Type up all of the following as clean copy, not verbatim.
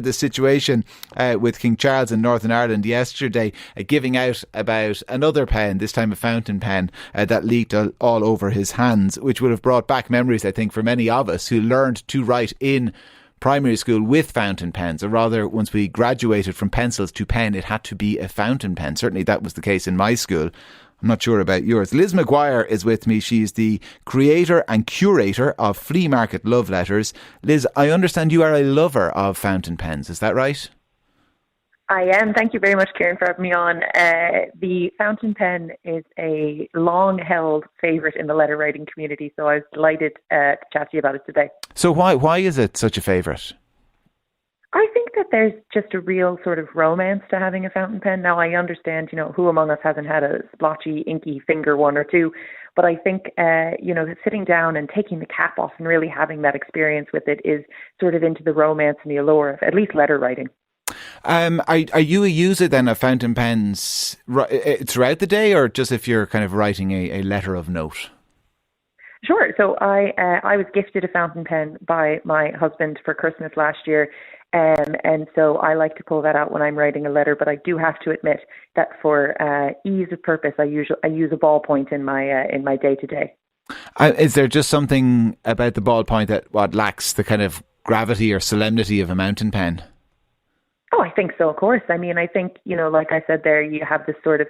the situation with King Charles in Northern Ireland yesterday, giving out about another pen, this time a fountain pen, that leaked all over his hands, which would have brought back memories, I think, for many of us who learned to write in primary school with fountain pens, or rather, once we graduated from pencils to pen, it had to be a fountain pen. Certainly that was the case in my school. I'm not sure about yours. Liz McGuire is with me. She's the creator and curator of Flea Market Love Letters. Liz, I understand you are a lover of fountain pens. Is that right? I am. Thank you very much, Kieran, for having me on. The fountain pen is a long-held favourite in the letter writing community, so I was delighted to chat to you about it today. So why is it such a favourite? I think that there's just a real sort of romance to having a fountain pen. Now, I understand, who among us hasn't had a splotchy, inky finger one or two, but I think, sitting down and taking the cap off and really having that experience with it is sort of into the romance and the allure of at least letter writing. Are you a user then of fountain pens throughout the day, or just if you're kind of writing a letter of note? Sure. So I was gifted a fountain pen by my husband for Christmas last year, and so I like to pull that out when I'm writing a letter. But I do have to admit that for ease of purpose, I use a ballpoint in my day to day. Is there just something about the ballpoint that lacks the kind of gravity or solemnity of a mountain pen? Oh, I think so, of course. I mean, I think, like I said there, you have this sort of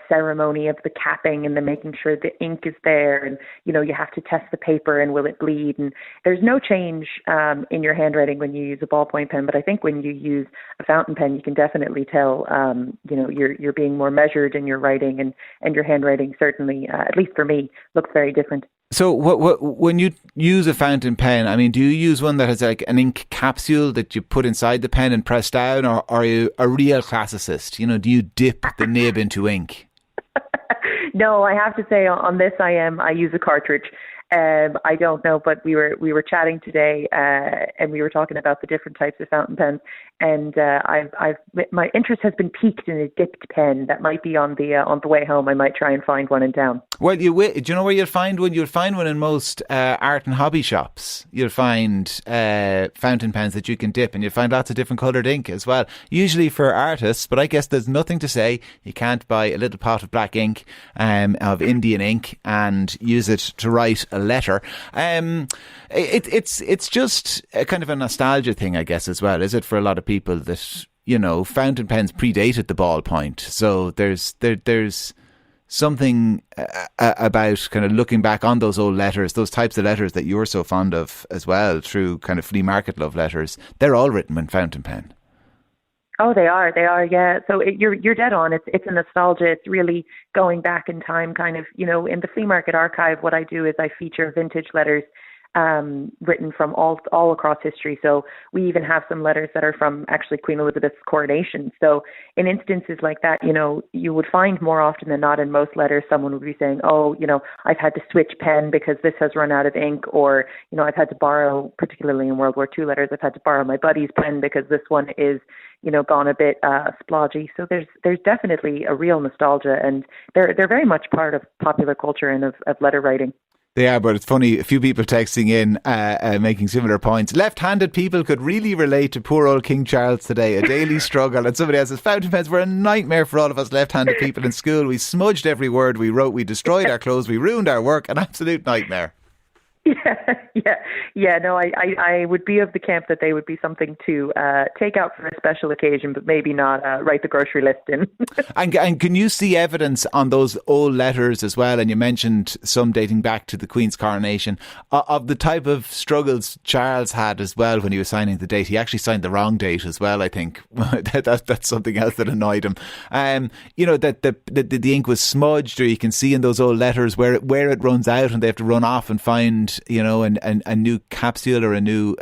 ceremony of the capping and the making sure the ink is there, and, you have to test the paper and will it bleed. And there's no change in your handwriting when you use a ballpoint pen. But I think when you use a fountain pen, you can definitely tell, you're being more measured in your writing, and your handwriting certainly, at least for me, looks very different. So when you use a fountain pen, I mean, do you use one that has like an ink capsule that you put inside the pen and press down, or are you a real classicist? Do you dip the nib into ink? No, I have to say on this I use a cartridge. I don't know, but we were chatting today, and we were talking about the different types of fountain pens, and my interest has been piqued in a dipped pen that might be on the way home. I might try and find one in town. Well, do you know where you'll find one? You'll find one in most art and hobby shops. You'll find fountain pens that you can dip, and you'll find lots of different coloured ink as well. Usually for artists, but I guess there's nothing to say you can't buy a little pot of black ink, of Indian ink, and use it to write a letter. It's just a kind of a nostalgia thing, I guess, as well, is it, for a lot of people that, fountain pens predated the ballpoint. So there's something about kind of looking back on those old letters, those types of letters that you're so fond of as well, through kind of Flea Market Love Letters. They're all written with fountain pen. Oh, they are, yeah. So you're dead on. It's a nostalgia. It's really going back in time, kind of, in the Flea Market archive. What I do is I feature vintage letters written from all across history. So we even have some letters that are from actually Queen Elizabeth's coronation. So in instances like that, you would find more often than not in most letters, someone would be saying, oh, I've had to switch pen because this has run out of ink, or, I've had to borrow, particularly in World War II letters, I've had to borrow my buddy's pen because this one is, gone a bit splodgy. So there's definitely a real nostalgia, and they're very much part of popular culture and of letter writing. They are, but it's funny, a few people texting in making similar points. Left-handed people could really relate to poor old King Charles today, a daily struggle. And somebody else says, fountain pens were a nightmare for all of us left-handed people in school. We smudged every word we wrote, we destroyed our clothes, we ruined our work, an absolute nightmare. Yeah. No, I would be of the camp that they would be something to take out for a special occasion, but maybe not write the grocery list in. And can you see evidence on those old letters as well? And you mentioned some dating back to the Queen's coronation, of the type of struggles Charles had as well when he was signing the date. He actually signed the wrong date as well, I think. That's something else that annoyed him. That the ink was smudged, or you can see in those old letters where it runs out and they have to run off and find a new capsule or a new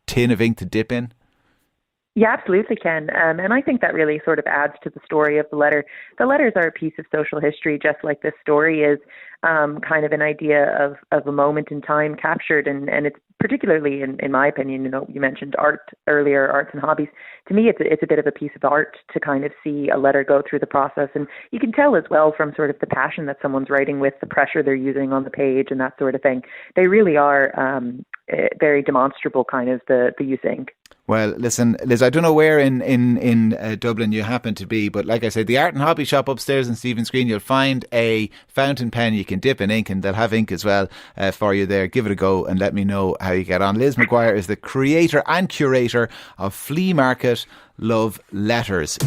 tin of ink to dip in? Yeah, absolutely can. And I think that really sort of adds to the story of the letter. The letters are a piece of social history, just like this story is kind of an idea of a moment in time captured. And it's particularly, in my opinion, you mentioned art earlier, arts and hobbies. To me, it's a bit of a piece of art to kind of see a letter go through the process. And you can tell as well from sort of the passion that someone's writing with, the pressure they're using on the page and that sort of thing. They really are very demonstrable, kind of the use of ink. Well, listen, Liz, I don't know where in Dublin you happen to be, but like I said, the Art and Hobby Shop upstairs in Stephen's Green, you'll find a fountain pen you can dip in ink, and they'll have ink as well for you there. Give it a go and let me know how you get on. Liz McGuire is the creator and curator of Flea Market Love Letters.